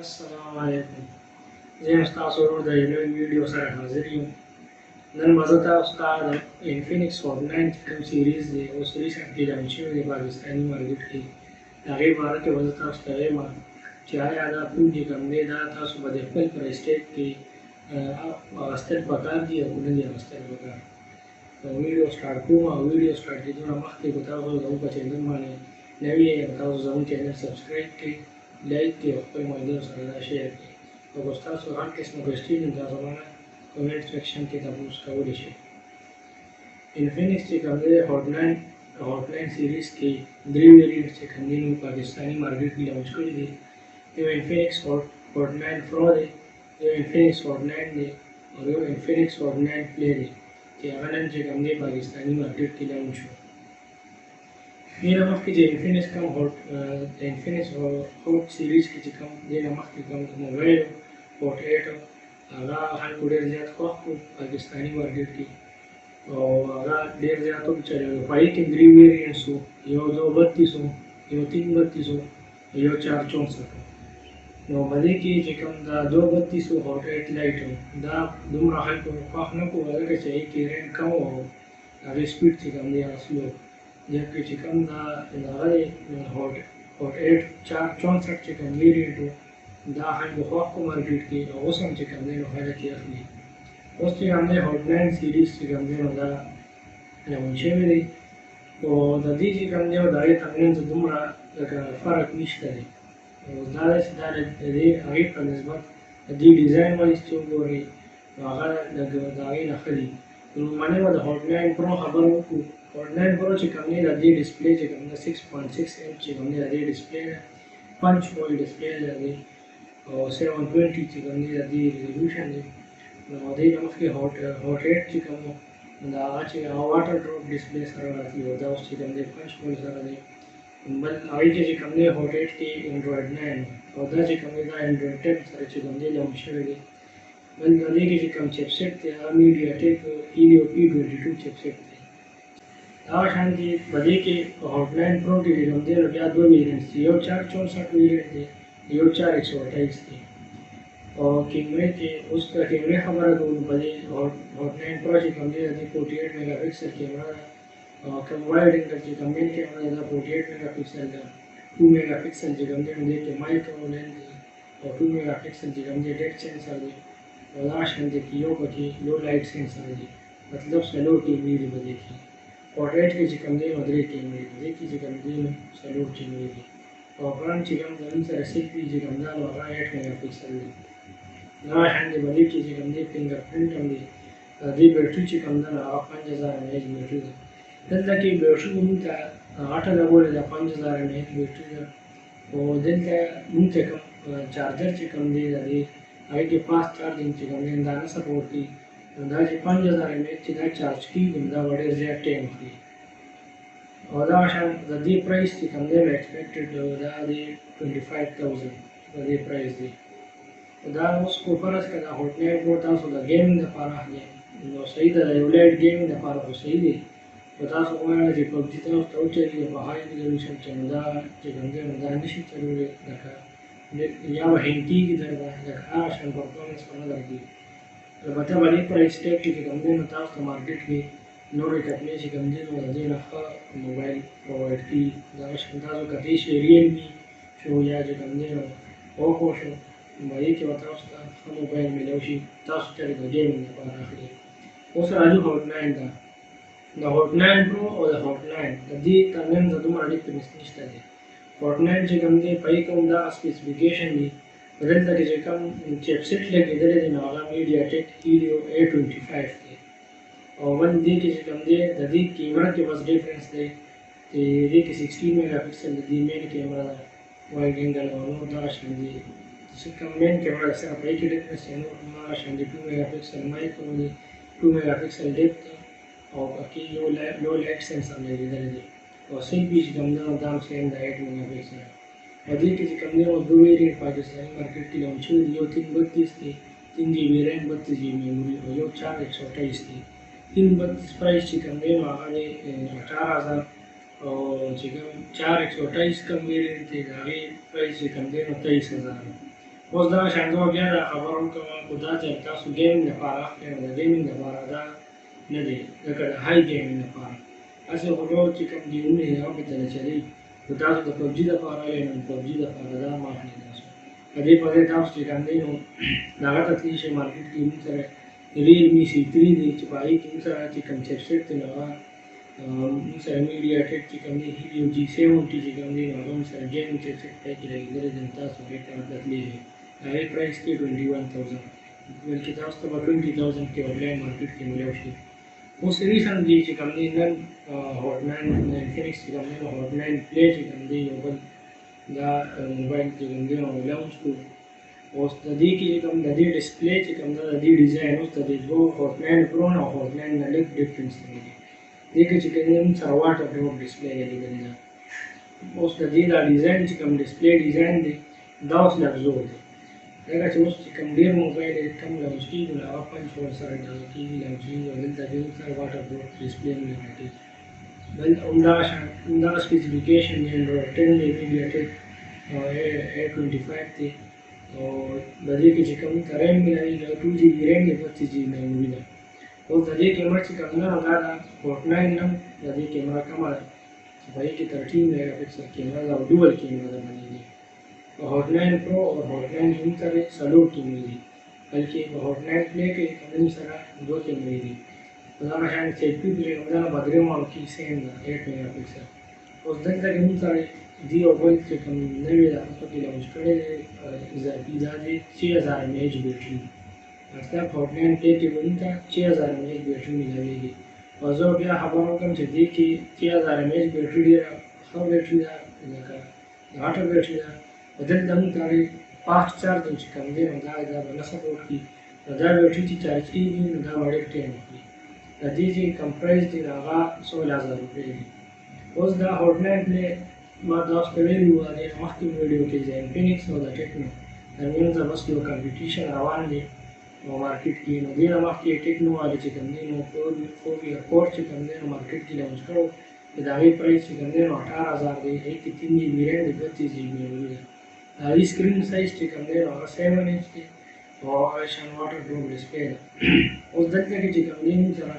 السلام علیکم. زه یم ستاسو ورور د یو نوي ویډیو سره حاضر یم. نن به زه تاسو ته د انفینکس هاټ 9 چې کوم سیریز دی اوس ریسنټلي لانچ شوی دی پاکستاني مارکیټ کې، د هغې باره کې به زه تاسو ته وایم چې آیا دا فون چې کوم دی دا تاسو به د خپل پرایس ټیګ کې اخیستل پکار دي او که نه دي اخیستل پکار. ویډیو سټارټ کوم او ویډیو سټارټ کېدو نه مخکې به تاسو زموږ په چینل باندې نوي یې تاسو زموږ چینل سبسکرایب کړئ، لایک کړئ او خپل ملګرو سره دا شیر کړئ. او که ستاسو هر قسمه کوېسچن وي تاسو مانه کمنټ سیکشن کې تپوس کولی شئ. انفینکس چې کوم دی هاټ 9 سیریز کې درې ویریډ چې کوم دي نو پاکستاني مارکیټ کې لانچ کړي دي. یو انفینکس هاټ 9 پرو دی، یو انفینکس هاټ 9 دی او یو انفینکس هاټ 9 پلی دی چې هغه نن چې کوم دی پاکستاني مارکیټ کې لانچ شو. دې نه مخکې چې انفینکس هاټ سیریز کې چې کوم دې نه مخکې کوم موبایل هاټ 8 هغه خلکو ډېر زیات خوښ کړو پاکستاني مارکیټ کې او هغه ډېر زیات وچلېدو. په هغې کې درې ویریئنټس وو، یو 232 وو، یو 332 وو او یو 464 وو. نو په دې کې چې کوم دا 232 وو هاټ 8 لایټ وو دا دومره خلکو خوښ نه کړو ځکه چې هغې کې ریم کم وو او هغې سپیډ چې کوم دی هغه سلو. جبکې چې کوم دا هغه دی هاټ 8 464 چې کوم ویریئنټ وو دا خلکو خوښ کړو مارکیټ کې او اوس هم چې کوم دی نو خلک یې اخلي. اوس چې کوم دی هاټ 9 سیریز چې کوم دی نو دا لانچ شوی دی او د دې چې کوم دی د هغې ترمنځ دومره فرق نشته دی. او دا دی چې دا د هغې په نسبت د دې ډیزاین وایز چې وګورئ نو هغه د هغې نه ښه دي. لومړنۍ به د هاټ 9 پرو خبره وکړو. هاټ 9 پرو چې کوم دی د دې ډسپلی چې کوم دی 6.6 انچ چې کوم دی د دې ډسپلی ده، پنچ هول ډسپلی ده دی او 720 چې کوم دی د دې ریزولوشن دی. نو د دې نه مخکې هاټ 8 چې کوم د هغه چې واټر ډراپ ډسپلی سره راځي او دا اوس چې کوم دی پنچ هول سره دی. بل هغې کې چې کوم دی هاټ 8 کې انډرایډ 9 او دا چې کوم دی دا انډرایډ 10 سره چې کوم دی لانچ شوی دی. بل د دې کې چې کوم چپسیټ دی هغه میډیا ټیک هیلیو P22 چپسیټ دی. هغه شانتې په دې کې هاټ 9 پرو کې چې کوم دی نو بیا دوه ویریئنټس دي، یو 464 ویریئنټ دی، یو 428 دی. او کیمرې کې اوس د کیمرې خبره کوو په دې هاټ 9 پرو چې کوم دی د دې 48 میګا پکسل کیمره ده او کوم وایډ اینګل چې کوم مین کیمره ده 48 میګا پکسل ده، 2 میګا پکسل چې کوم دی نو دې کې مایکرو لینز دی او 2 میګا پکسل چې کوم دی ډیپت سینسر دی او دا شانتې کې یو پکې لو لایټ سینسر دی، مطلب څلور کیمرې دي په دې کې. هاټ 8 کې چې کوم دی نو درې کیمرې دي، دې کې چې کوم دی نو څلور کیمرې دي او فرنټ چې کوم زموږ سره سیلفي چې کوم دا نو هغه 8 میګا پکسل دی. دا شانتې په دې کې چې کوم دی فنګر پرنټ هم دی. د دې بیټري چې کوم ده نو هغه 5000 mAh بیټري ده. دلته کې بیټري موږ ته 8 لګولې ده، 5000 mAh بیټري ده او دلته موږ ته کوم چارجر چې کوم دی د دې هغې کې فاسټ چارجنګ چې کوم دی دا نه سپورټ کوي. نو دا چې 5000 mAh چې دا چارج کېږي نو دا به ډېر زیات ټایم اخلي. او دا شان د دې پرایس چې کوم دی نو ایکسپیکټډ دا دی 25000 د دې پرایس دی. دا اوس کو فرض کړه دا هاټ 9 پرو تاسو د ګیمینګ لپاره اخلئ نو صحیح ده، د یو لایټ ګیمینګ لپاره خو صحیح دی. خو تاسو ووایئ چې پبجي تاسو ته وچلېږي په های ریزولوشن کې نو دا چې کوم دی نو دا نه شي چلولی، لکه یا به هینګ کېږي درته لکه هغه شان پرفارمنس به نه درکوي. البته په دې پرایس ټیګ کې چې کوم دی نو تاسو ته مارکیټ کې نورې کمپنۍ چې کوم دی نو د دې نه ښه موبایل پرووایډ کوي. دغه شان تاسو کتلی شئ ریلمي شو یا چې کوم دی نو اوپو شو په دې کې به تاسو ته ښه موبایل میلاو شي، تاسو چېرې د ګیمینګ لپاره اخلئ. اوس راځو هاټ 9 ته. د هاټ 9 پرو او د هاټ 9 د دې ترمنځ دومره ډفرنس نشته دی. هاټ 9 چې کوم دی په یې کوم دغه سپیسیفیکیشن دي، په دلته کې چې کوم چپسیټ لګېدلی دی نو هغه میډیا ټیک هیلیو A25 دی. او بل دې کې چې کوم دی د دې کیمره کې بس ډفرنس دی چې دې کې 16 میګا پکسل د دې مین کیمره ده، وایډ اینګل او نور دغه شان دي. چې کوم مین کیمره ده صرف په یې کې ډفرنس دی، نور هماغه شان دي. 2 میګا پکسل مایکرو دی، 2 میګا پکسل ډیپت او پکې یو لو لایټ سینسر لګېدلی دی او سیلفي چې کوم ده نو دا هم سیم ده 8 میګا پکسل. په دې کې چې کوم دی نو دوه ویریئنټ پاکستاني مارکیټ کې لانچ شوي دي، یو 332 دی 3 GB ریم 32 GB میموري او یو 428 دی. 332 پرایس چې کوم دی نو هغه دی 18000 او چې کوم 428 کوم ویریئنټ دی د هغې پرایس چې کوم دی نو 23000. اوس دغه شان زه بیا دا خبره وکړم خو دا چې تاسو ګیمینګ لپاره اخلئ نو د ګیمینګ لپاره دا نه دی لکه د های ګیمینګ لپاره هسې خو نور چې کوم ګیمونه دي هغه پرته چلي خو تاسو د پبجي لپاره اخلئ نو پبجي لپاره دا مه اخلئ تاسو په دې پسې تاسو چې کوم دی نو دغه ته تللی شئ مارکېټ کې موږ سره ریلمي C3 دی چې په هغې کې موږ سره چې کوم چپسیټ دی نو هغه موږ سره میډیا ټیک چې کوم دی هیلیو G70 چې کوم دی نو هغه موږ سره ګیمینګ چپسیټ پکې لګېدلی دی نو تاسو هغې ته تللی شئ هغې پرایس کې 21,000 بلکې تاسو ته به 20,000 کې آنلاین مارکېټ کې میلاو شي اوس ریسنټلی چې کوم دی نن هاټ 9 انفینکس چې کوم دی نو هاټ 9 پلی چې کوم دی یو بل دا موبایل چې کوم دی نو لانچ کړو اوس د دې کې کوم د دې ډسپلی چې کوم دا د دې ډیزاین اوس د دې دوه هاټ 9 پرو او هاټ 9 نه لږ ډفرنس دی دې کې چې کوم دی سره واټر پروف ډسپلی لګېدلی ده اوس د دې دا ډیزاین چې کوم ډسپلی ډیزاین دی دا اوس لږ زوړ دی ځکه چې اوس چې کوم ډېر موبایل کم لانچ کېږي نو هغه پنچ هول سره ډاله کېږي لانچ کېږي او دلته کې سره واټر پروف ډسپلی هم لګېږي بل همدغه شان همدغه سپیسیفیکیشن دی انډرویډ 10 دی میډیا ټیک A25 دی او د دې کې چې کوم ته ریم ملایي 2GB ریم دی 32GB میموري ده اوس د دې کیمرا چې کوم نه دا د هاټ 9 نه د دې کیمرا کمه ده چې په دې کې 13 میګا پکسل کیمرا ده او ډوبل کیمرا ده باندې دی هاټ 9 پرو او هاټ 9 زوم سره څلور کیمرې دي بلکې په هاټ 9 پلی کې کوم سره دوه کیمرې دي په دغه شان سیلفي پرې نو دا به درېیم او کې سیم ده 8 میګا پکسل اوس دلته کې موږ سره دی او بل چې کوم نوی ده هغه پکې لانچ کړی دی اضافي دا دی 6000 mAh بیټري مطلب هاټ 9 پلی کې به موږ ته 6000 mAh بیټري میلاویږي او زه بیا خبره وکړم چې دې کې 6000 mAh بیټري ډېره ښه بیټري ده لکه غټه بیټري ده په دلته موږ ته فاسټ چارجنګ چې کوم دی نو دا به نه سپورټ کړي نو دا بیټري چې چارج کېږي نو دا به ډېر ټایم وخوري د دې چې کوم پرایس دی هغه 16,000 روپۍ دی اوس دا هاټ 9 پلی ما تاسو ته ویلي وو د مخکې ویډیو کې د انفینکس او د ټیکنو ترمنځ بس یو کمپټیشن روان دی نو مارکېټ کې نو دې نه مخکې ټیکنو والے چې کوم دی نو 4 چې کوم دی نو مارکېټ کې لانچ کړو د هغې پرایس چې کوم دی نو 18,000 دی هغې کې 3GB ریم دی 32GB میموري ده د هغې سکرین سایز چې کوم دی نو هغه 7 انچ دی او هغه شان واټر پروف ډسپلی ده اوس دلته کې چې کوم دی موږ سره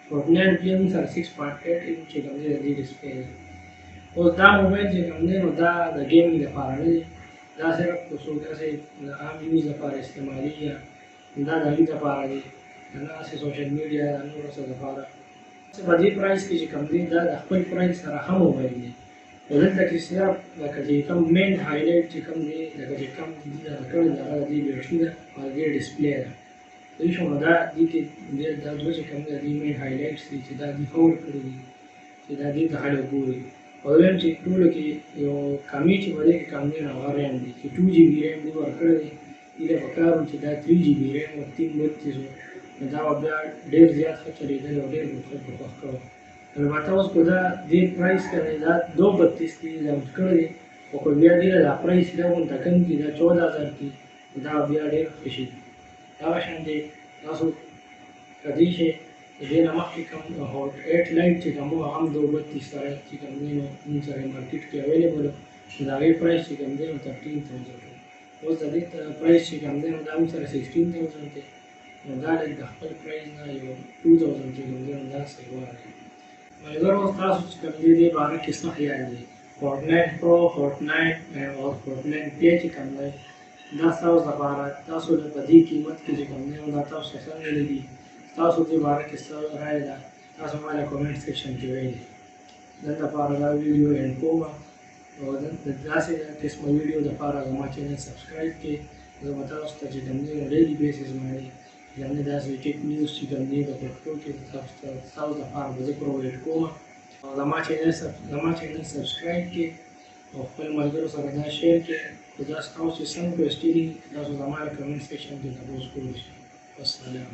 هاټ 9 پلی موږ سره 6.8 انچ چې کوم دی د دې ډسپلی ده اوس دا موبایل چې کوم دی نو دا د ګیمینګ لپاره نه دی دا صرف څوک داسې د عام یوز لپاره استعمالي یا دا د هغې لپاره دی نه هسې سوشل میډیا یا نور څه لپاره په دې پرایس کې چې کوم دی دا د خپل پرایس سره ښه موبایل دی خو دلته کې صرف لکه چې کوم مین هایلایټ چې کوم دی لکه چې کوم دي دغه کړی دی هغه د دې بیټري ده او د دې ډسپلی ده پوه شو نو دا دې کې دا دوه چې کوم دی د دې مین هایلایټس دي چې دا دې ښه ورکړي دي چې دا دې ته خلک ګوري او دویم چې ټولو کې یو کمي چې په دې کې کم دی نو هغه ریم دی چې 2GB ریم دې ورکړی دی دې ته پکار و چې دا 3GB ریم او 332 نو دا به بیا ډېر زیات ښه چلېدل او ډېر به خلکو خوښ کړی البته اوس که دا دې پرایس کې دا 232 کې لانچ کړی دی خو که بیا دې دا پرایس دغونته کم کړي دا 14,000 کې دا بیا ډېر ښه شي دغه شان دی تاسو کدی شي د دې نه مخکې کوم هاټ 8 لایټ چې کوم هغه هم 232 سره چې کوم دی نو موږ سره مارکېټ کې اویلیبل و د هغې پرایس چې کوم دی نو 13,000 اوس د دې پرایس چې کوم دی نو دا موږ سره 16,000 دی نو دا لږ د خپل پرایس نه یو 2,000 چې کوم دی نو دا صحیح وار دی ملګرو اوس تاسو چې کوم دی دې باره کې څه خیال دی هاټ 9 پرو هاټ 9 او هاټ 9 پلی چې کوم دی دا ستاسو لپاره تاسو په دې قیمت کې چې کوم دی نو دا تاسو څنګه لګي تاسو دې باره کې څه رایه ده تاسو ما له کمنټ سیکشن کې ویلي نن لپاره دا ویډیو اینډ کومه او د داسې قسمه ویډیو لپاره زما چینل سبسکرایب کړئ زه به تاسو ته چې کوم دی ډیلي بیسس باندې زموږ داسې ټیک نیوز چې کوم دی په پښتو کې تاسو لپاره به زه پرووایډ کوم او زما چینل سبسکرایب کړئ او خپل ملګرو سره دا شیر کړئ خو دا ستاسو چې څه کوېسټي دي تاسو زما له کمنټ سیکشن کې تپوس کولی شئ والسلام